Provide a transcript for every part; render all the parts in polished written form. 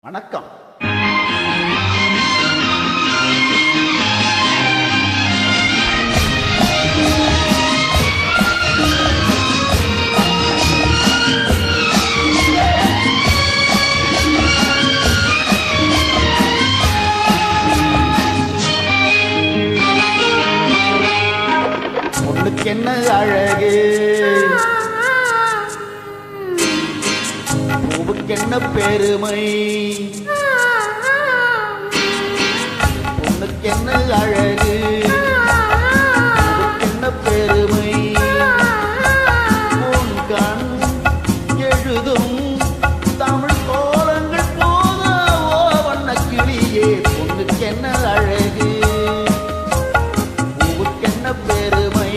வணக்கம். பொண்ணுக்கென்ன அழகு, பூவுக்கென்ன பெருமை, பொண்ணுக்கென்ன அழகு, பூவுக்கென்ன பெருமை, உன் கண் எழுதும் தமிழ் கோலங்கள் போதாவோ வண்ண கிளியே. பொண்ணுக்கென்ன அழகு, பூவுக்கென்ன பெருமை.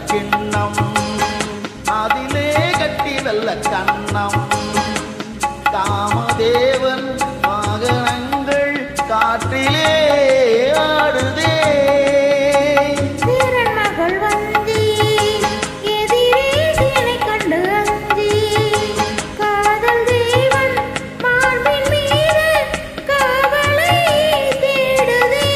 கிண்ணம் அதிலே கட்டி வெல்ல கண்ணம், காமதேவன் வாகனங்கள் காற்றிலே ஆடுதே. மகள் வந்தி எதிரே கண்டு அந்தி, காதல் தேவன் மார்பின் மீது காவலை தேடுதே.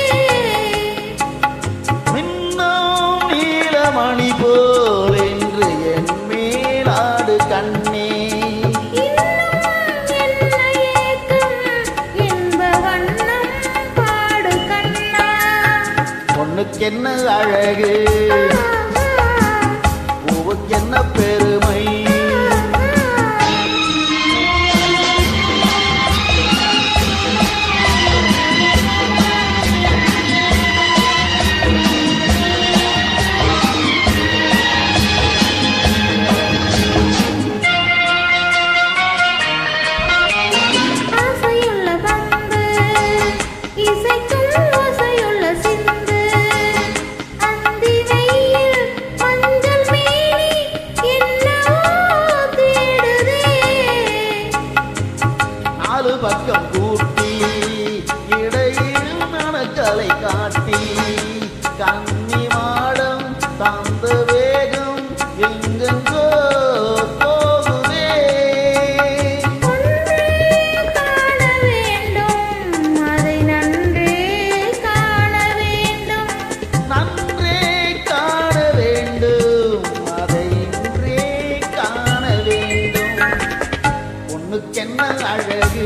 மணி போல் என்று என் மேலாடு கண்ணே, பொண்ணுக்கென்ன அழகு, பூவுக்கென்ன பெருமை. பக்கம் கூட்டி இடையில் நனக்கலை காட்டி, கன்னி மாடம் தந்த வேகம் எங்கெங்கோ போகுதே. காண வேண்டும் அதை நன்றே காண வேண்டும், நன்றே காண வேண்டும் அதை இன்றே காண வேண்டும். பொண்ணுக்கென்ன அழகு,